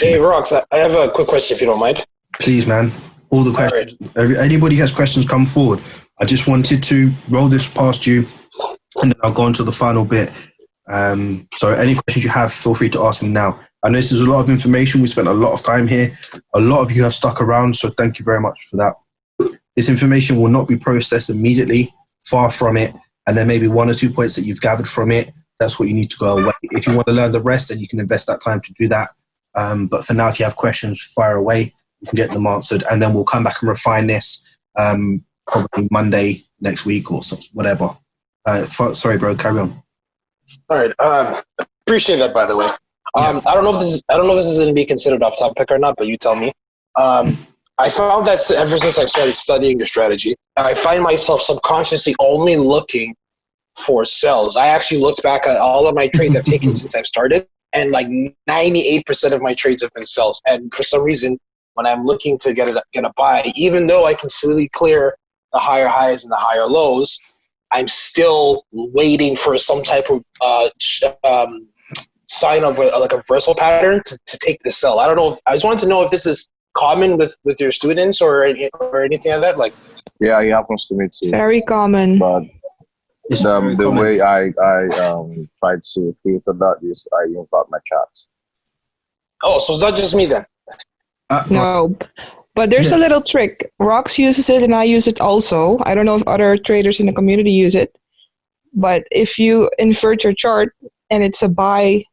Hey, Rox, I have a quick question if you don't mind. Please, man. All the questions. Right. Anybody has questions, come forward. I just wanted to roll this past you, and then I'll go on to the final bit. So any questions you have, feel free to ask me now. I know this is a lot of information. We spent a lot of time here. A lot of you have stuck around, so thank you very much for that. This information will not be processed immediately, far from it, and there may be 1 or 2 points that you've gathered from it. That's what you need to go away. If you want to learn the rest, then you can invest that time to do that. But for now, if you have questions, fire away. You can get them answered, and then we'll come back and refine this probably Monday next week or whatever. Sorry, bro, carry on. All right. Appreciate that, by the way. I don't know if this is going to be considered off topic or not, but you tell me. I found that ever since I started studying the strategy, I find myself subconsciously only looking for sells. I actually looked back at all of my trades I've taken since I've started, and like 98% of my trades have been sells. And for some reason, when I'm looking to get a buy, even though I can slowly clear the higher highs and the higher lows, I'm still waiting for some type of sign of a reversal pattern to take the sell. I don't know. I just wanted to know if this is common with your students or anything like that. Like, yeah, it happens to me too. Very common. But the way I tried to filter that is I impact my charts. Oh, so it's not just me then. No, but there's a little trick. Rox uses it and I use it also. I don't know if other traders in the community use it, but if you invert your chart and it's a buy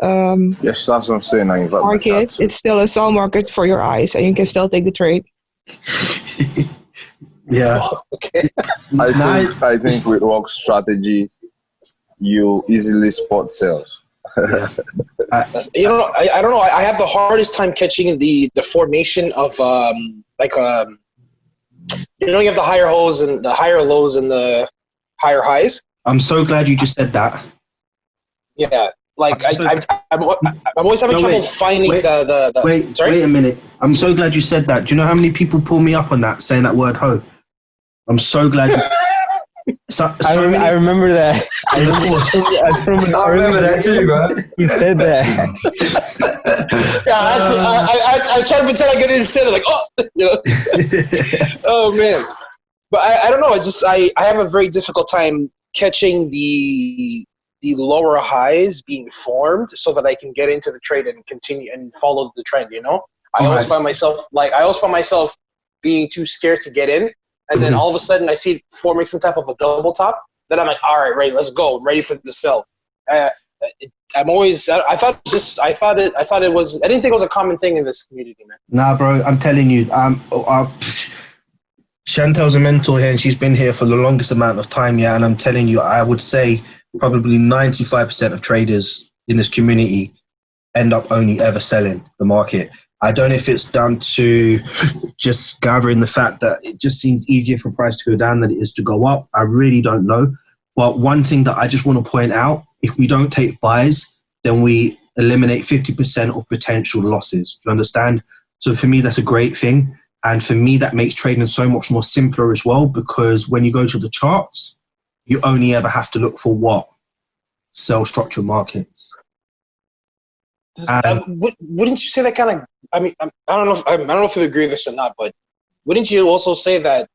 yes, that's what I'm saying. I invert market, it's still a sell market for your eyes, and you can still take the trade. Yeah. Okay. I think with Rox strategy, you easily spot sells. Yeah. I don't know. I have the hardest time catching the formation of you have the higher lows and the higher lows and the higher highs. I'm so glad you just said that. Yeah, like I'm always having trouble finding the. Wait a minute. I'm so glad you said that. Do you know how many people pull me up on that, saying that word "ho"? I'm so glad. I remember that. I from an remember that too, bro. He said that. Yeah, I try to pretend I didn't say it, like, oh man. But I don't know. I have a very difficult time catching the lower highs being formed so that I can get into the trade and continue and follow the trend. I always find myself being too scared to get in. And then all of a sudden, I see it forming some type of a double top. Then I'm like, all right, ready, let's go. I'm ready for the sell. I didn't think it was a common thing in this community, man. Nah, bro, I'm telling you. Chantel's a mentor here, and she's been here for the longest amount of time, yeah. And I'm telling you, I would say probably 95% of traders in this community end up only ever selling the market. I don't know if it's down to just gathering the fact that it just seems easier for price to go down than it is to go up. I really don't know. But one thing that I just want to point out, if we don't take buys, then we eliminate 50% of potential losses. Do you understand? So for me, that's a great thing. And for me, that makes trading so much more simpler as well, because when you go to the charts, you only ever have to look for what? Sell structured markets. Wouldn't you say that kind of? I mean, I don't know if you agree with this or not, but wouldn't you also say that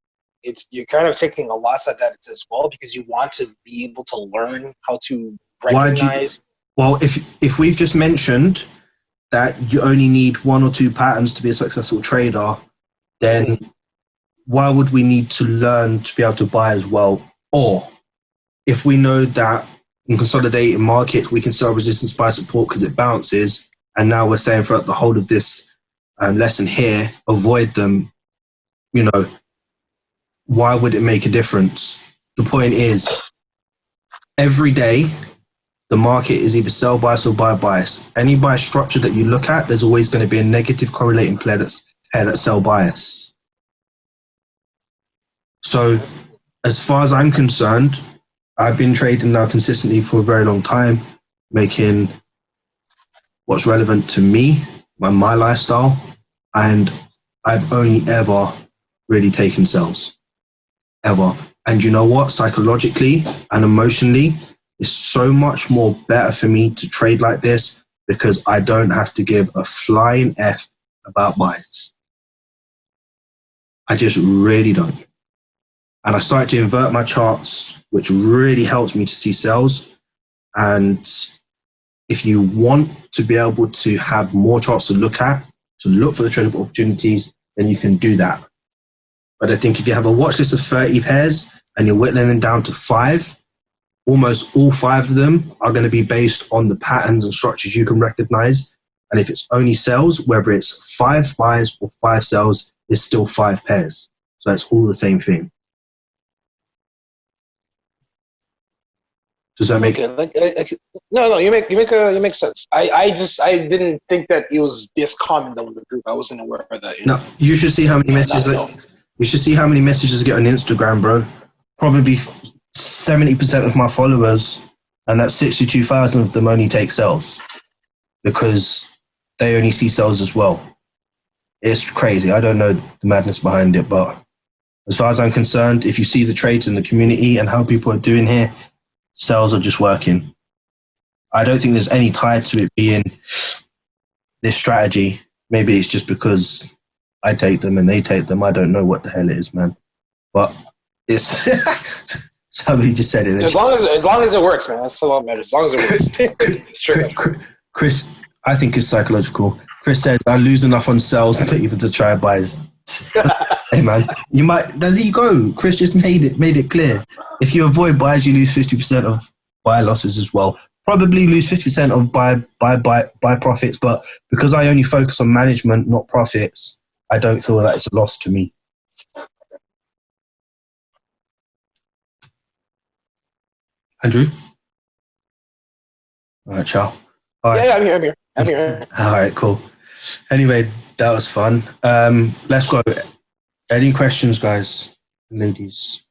you're kind of taking a loss at that as well because you want to be able to learn how to recognize? Well, if we've just mentioned that you only need 1 or 2 patterns to be a successful trader, then why would we need to learn to be able to buy as well? Or if we know that in consolidating markets, we can sell resistance by support because it bounces. And now we're saying throughout the whole of this lesson here, avoid them. Why would it make a difference? The point is, every day, the market is either sell bias or buy bias. Any buy structure that you look at, there's always going to be a negative correlating pair that's sell bias. So as far as I'm concerned, I've been trading now consistently for a very long time, making what's relevant to me, my lifestyle, and I've only ever really taken sells, ever. And you know what? Psychologically and emotionally, it's so much more better for me to trade like this because I don't have to give a flying F about buys. I just really don't. And I started to invert my charts, which really helps me to see sales. And if you want to be able to have more charts to look at, to look for the tradable opportunities, then you can do that. But I think if you have a watch list of 30 pairs and you're whittling them down to 5, almost all 5 of them are going to be based on the patterns and structures you can recognize. And if it's only sales, whether it's 5 buys or 5 sells, it's still 5 pairs. So it's all the same thing. Does that make No, you make sense. I didn't think that it was this common though in the group. I wasn't aware of that. No, you should see how many messages. You should see how many messages I get on Instagram, bro. Probably 70% of my followers, and that's 62,000 of them only take sales because they only see sales as well. It's crazy. I don't know the madness behind it, but as far as I'm concerned, if you see the trades in the community and how people are doing here, sales are just working. I don't think there's any tie to it being this strategy. Maybe it's just because I take them and they take them. I don't know what the hell it is, man. But it's somebody just said it. As long as it works, man. That's all that matters. As long as it works. Chris, I think it's psychological. Chris says I lose enough on sales to even to try buys. Hey man, you might. There you go. Chris just made it clear. If you avoid buys, you lose 50% of buy losses as well. Probably lose 50% of buy profits. But because I only focus on management, not profits, I don't feel that it's a loss to me. Andrew? All right, ciao. All right. Yeah, I'm here. All right, cool. Anyway, that was fun. Let's go. Any questions, guys, ladies?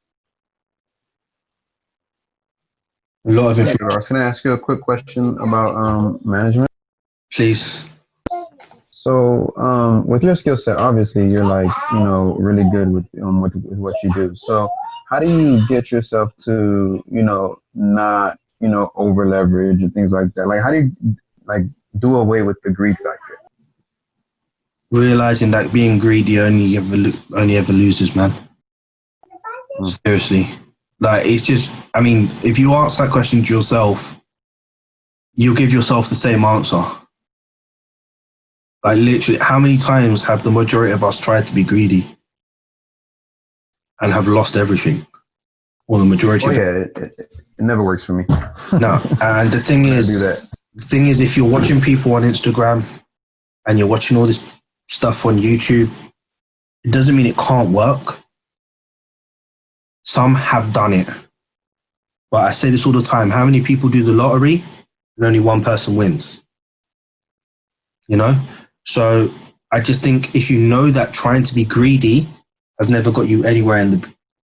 A lot of information. I was going to ask you a quick question about management. Please. So with your skill set, obviously you're like, really good with what you do. So how do you get yourself to, not, over leverage and things like that? Like, how do you do away with the greed factor? Realizing that being greedy only ever loses, man. Seriously. Like, it's just, if you ask that question to yourself, you'll give yourself the same answer. Like, literally, how many times have the majority of us tried to be greedy and have lost everything? Or the majority of it never works for me. No, and the thing is, if you're watching people on Instagram and you're watching all this stuff on YouTube, it doesn't mean it can't work. Some have done it. But I say this all the time. How many people do the lottery and only one person wins? So I just think if you know that trying to be greedy has never got you anywhere in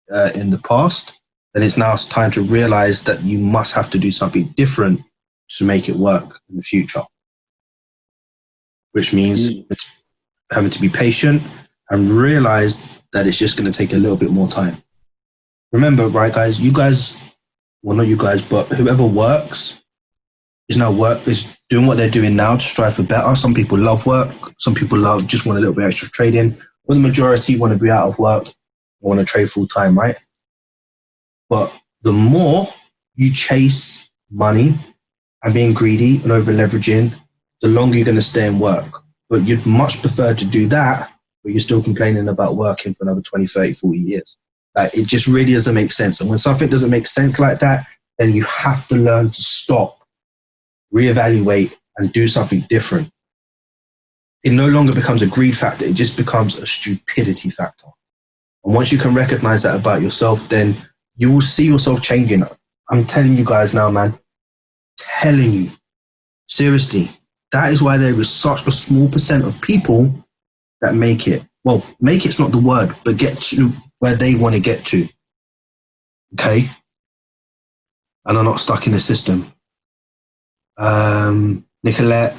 the past, then it's now time to realize that you must have to do something different to make it work in the future. Which means it's having to be patient and realize that it's just going to take a little bit more time. Remember, right, guys, not you guys, but whoever works is doing what they're doing now to strive for better. Some people love work. Some people just want a little bit extra trading. But the majority want to be out of work or want to trade full time, right? But the more you chase money and being greedy and over leveraging, the longer you're going to stay in work. But you'd much prefer to do that, but you're still complaining about working for another 20, 30, 40 years. Like, it just really doesn't make sense. And when something doesn't make sense like that, then you have to learn to stop, reevaluate, and do something different. It no longer becomes a greed factor. It just becomes a stupidity factor. And once you can recognize that about yourself, then you will see yourself changing. I'm telling you guys now, man. Telling you. Seriously. That is why there is such a small percent of people that make it. Well, make it's not the word, but get to where they want to get to. Okay? And are not stuck in the system. Nicolette,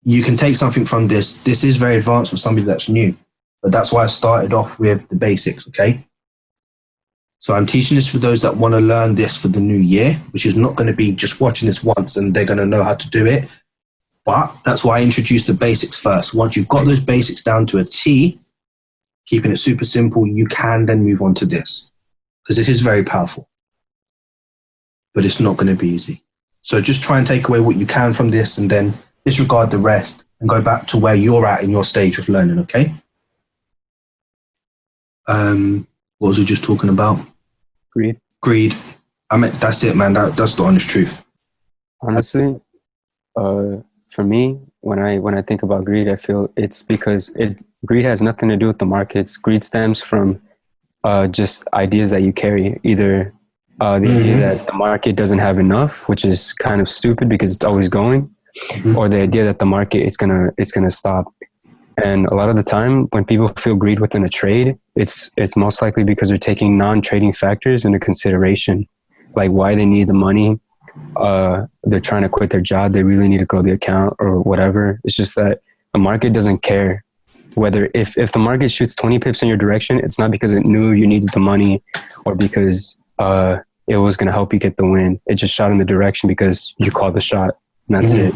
you can take something from this. This is very advanced for somebody that's new. But that's why I started off with the basics, okay? So I'm teaching this for those that want to learn this for the new year, which is not going to be just watching this once and they're going to know how to do it. But that's why I introduced the basics first. Once you've got those basics down to a T, keeping it super simple, you can then move on to this. Because this is very powerful. But it's not going to be easy. So just try and take away what you can from this and then disregard the rest and go back to where you're at in your stage of learning, okay? What was we just talking about? Greed. I mean, that's it, man. That's the honest truth. Honestly, for me, when I think about greed, I feel it's because greed has nothing to do with the markets. Greed stems from just ideas that you carry. Either the idea that the market doesn't have enough, which is kind of stupid because it's always going, or the idea that the market is gonna stop. And a lot of the time, when people feel greed within a trade, it's most likely because they're taking non-trading factors into consideration, like why they need the money. They're trying to quit their job. They really need to grow the account or whatever. It's just that the market doesn't care whether if the market shoots 20 pips in your direction, it's not because it knew you needed the money or because it was going to help you get the win. It just shot in the direction because you called the shot, and that's it.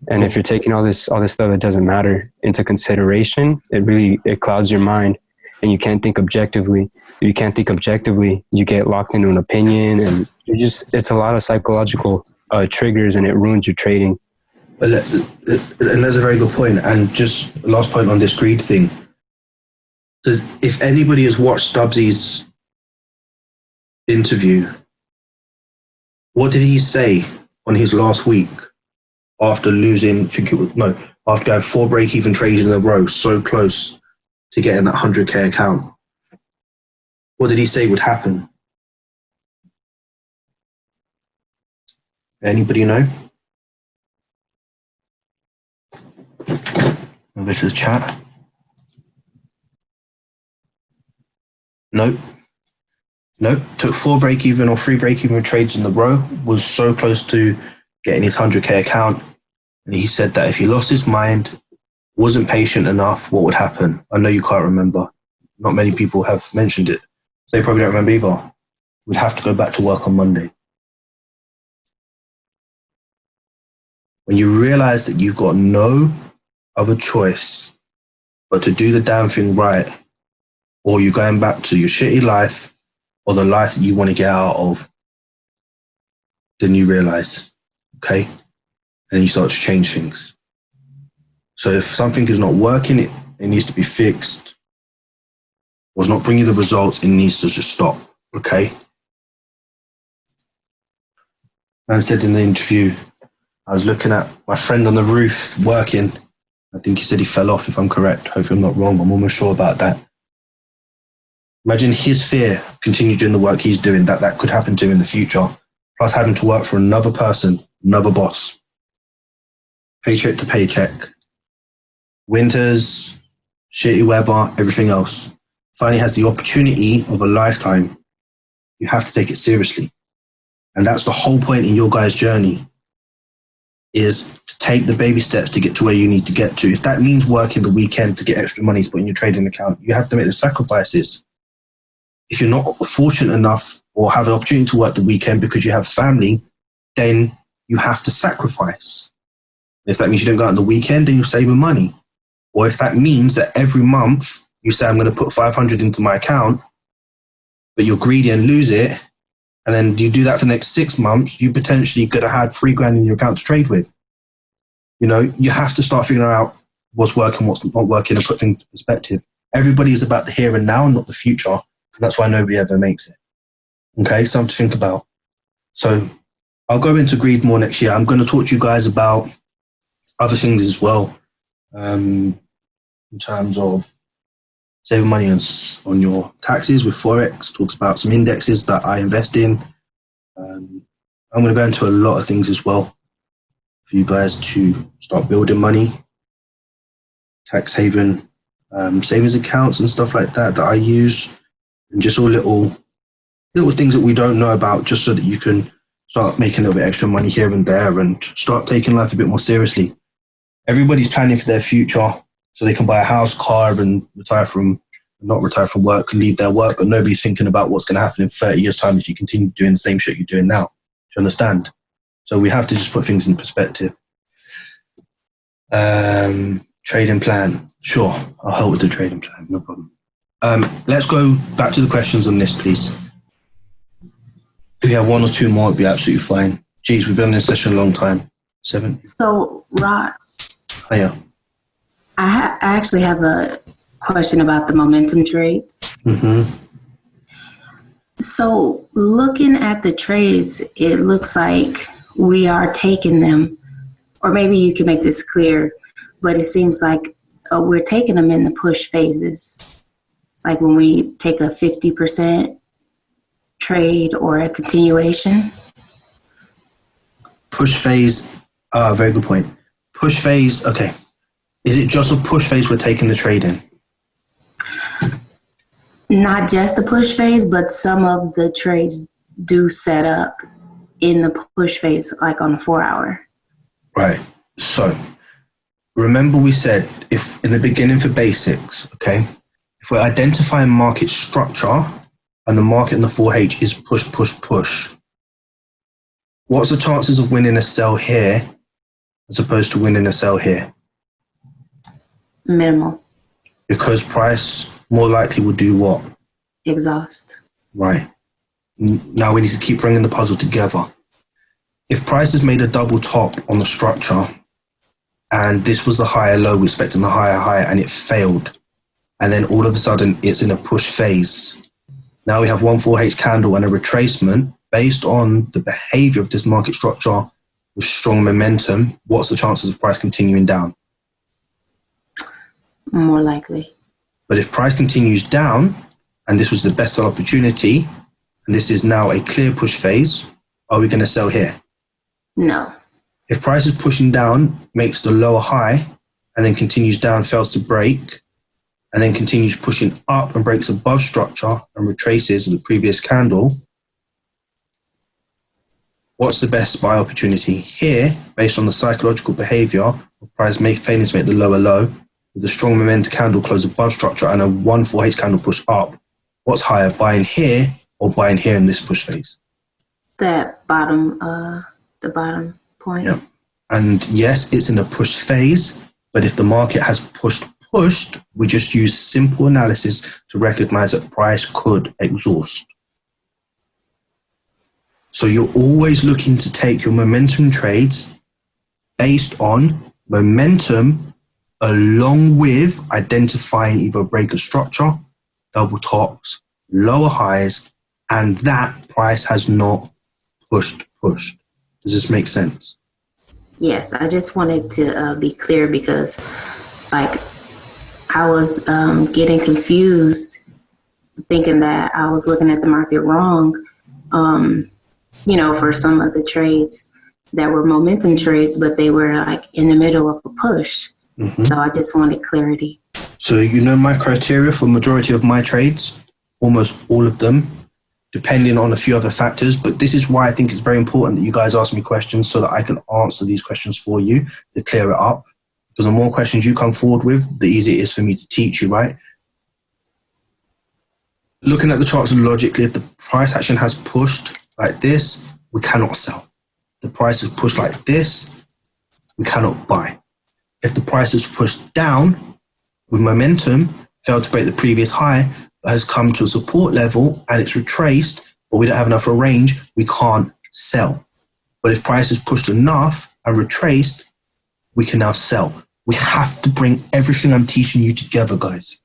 And if you're taking all this stuff that doesn't matter into consideration, it clouds your mind, and you can't think objectively. If you can't think objectively, you get locked into an opinion, and it's a lot of psychological triggers, and it ruins your trading. And that's a very good point. And just last point on this greed thing. If anybody has watched Stubbsy's interview, what did he say on his last week after losing, after going 4 break-even trades in a row, so close to getting that 100K account? What did he say would happen? Anybody know? Over to the chat. Nope. Took 4 break-even or 3 break-even trades in a row, was so close to getting his 100K account. And he said that if he lost his mind, wasn't patient enough, what would happen? I know you can't remember. Not many people have mentioned it. So they probably don't remember either. We'd have to go back to work on Monday. When you realize that you've got no other choice but to do the damn thing right, or you're going back to your shitty life or the life that you want to get out of, then you realize, okay? And then you start to change things. So if something is not working, it needs to be fixed. Or it's not bringing the results, it needs to just stop, okay? Man said in the interview, I was looking at my friend on the roof working. I think he said he fell off, if I'm correct. Hopefully I'm not wrong. I'm almost sure about that. Imagine his fear, continue doing the work he's doing, that could happen to him in the future. Plus having to work for another person, another boss. Paycheck to paycheck. Winters, shitty weather, everything else. Finally has the opportunity of a lifetime. You have to take it seriously. And that's the whole point in your guys' journey, is to take the baby steps to get to where you need to get to. If that means working the weekend to get extra money to put in your trading account, you have to make the sacrifices. If you're not fortunate enough or have the opportunity to work the weekend because you have family, then you have to sacrifice. If that means you don't go out on the weekend, then you're saving money. Or if that means that every month you say, I'm going to put 500 into my account, but you're greedy and lose it, and then you do that for the next 6 months, you potentially could have had $3,000 in your account to trade with. You know, you have to start figuring out what's working, what's not working, and put things in perspective. Everybody is about the here and now, not the future. And that's why nobody ever makes it. Okay, something to think about. So I'll go into greed more next year. I'm going to talk to you guys about other things as well, in terms of saving money on your taxes with Forex. Talks about some indexes that I invest in. I'm going to go into a lot of things as well for you guys to start building money, tax haven, savings accounts and stuff like that I use, and just all little things that we don't know about, just so that you can start making a little bit extra money here and there and start taking life a bit more seriously. Everybody's planning for their future so they can buy a house, car, and not retire from work and leave their work, but nobody's thinking about what's going to happen in 30 years' time if you continue doing the same shit you're doing now. Do you understand? So we have to just put things in perspective. Trading plan. Sure, I'll help with the trading plan. No problem. Let's go back to the questions on this, please. If you have one or two more, it'd be absolutely fine. Geez, we've been in this session a long time. 7. So, Rox, Hiya. I actually have a question about the momentum trades. Mm-hmm. So, looking at the trades, it looks like we are taking them, or maybe you can make this clear, but it seems like we're taking them in the push phases. Like when we take a 50% trade or a continuation. Push phase. Very good point. Push phase. Okay. Is it just a push phase we're taking the trade in? Not just the push phase, but some of the trades do set up in the push phase, like on a 4-hour. Right. So remember we said if in the beginning for basics, okay, if we're identifying market structure and the market in the 4H is push, push, push, what's the chances of winning a sell here as opposed to winning a sell here? Minimal. Because price more likely will do what? Exhaust. Right. Now we need to keep bringing the puzzle together. If price has made a double top on the structure and this was the higher low, we're expecting the higher high, and it failed, and then all of a sudden it's in a push phase. Now we have one 4H candle and a retracement based on the behavior of this market structure with strong momentum. What's the chances of price continuing down? More likely. But if price continues down, and this was the best sell opportunity, and this is now a clear push phase, are we going to sell here? No. If price is pushing down, makes the lower high, and then continues down, fails to break, and then continues pushing up and breaks above structure and retraces the previous candle, what's the best buy opportunity? Here, based on the psychological behavior of price failing to make the lower low, with a strong momentum candle close above structure and a 1-4H candle push up, what's higher, buying here or buying here in this push phase? That bottom, the bottom point. Yeah. And yes, it's in a push phase, but if the market has pushed, we just use simple analysis to recognize that price could exhaust. So you're always looking to take your momentum trades based on momentum along with identifying either breaker structure, double tops, lower highs, and that price has not pushed. Does this make sense? Yes, I just wanted to be clear because, like, I was getting confused, thinking that I was looking at the market wrong, for some of the trades that were momentum trades, but they were, like, in the middle of a push. Mm-hmm. So I just wanted clarity. So my criteria for majority of my trades, almost all of them, depending on a few other factors. But this is why I think it's very important that you guys ask me questions so that I can answer these questions for you to clear it up. Because the more questions you come forward with, the easier it is for me to teach you, right? Looking at the charts logically, if the price action has pushed like this, we cannot sell. The price is pushed like this, we cannot buy. If the price is pushed down with momentum, failed to break the previous high, but has come to a support level and it's retraced, but we don't have enough of a range, we can't sell. But if price is pushed enough and retraced, we can now sell. We have to bring everything I'm teaching you together, guys.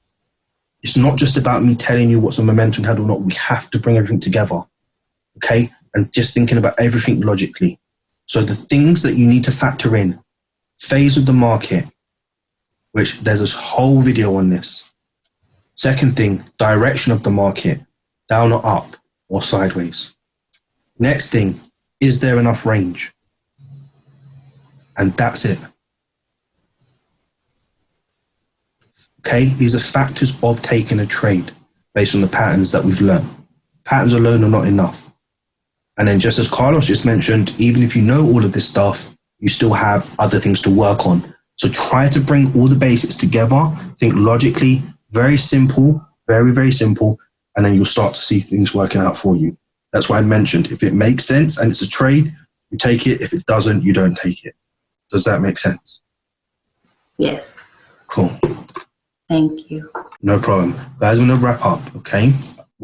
It's not just about me telling you what's a momentum candle or not. We have to bring everything together, okay? And just thinking about everything logically. So the things that you need to factor in, phase of the market, which there's a whole video on this. Second thing, direction of the market, down or up or sideways. Next thing, is there enough range? And that's it. Okay, these are factors of taking a trade based on the patterns that we've learned. Patterns alone are not enough. And then just as Carlos just mentioned, even if you know all of this stuff, you still have other things to work on. So try to bring all the basics together, think logically, very simple, very, very simple, and then you'll start to see things working out for you. That's why I mentioned, if it makes sense and it's a trade, you take it. If it doesn't, you don't take it. Does that make sense? Yes. Cool. Thank you. No problem. Guys, I'm going to wrap up, okay?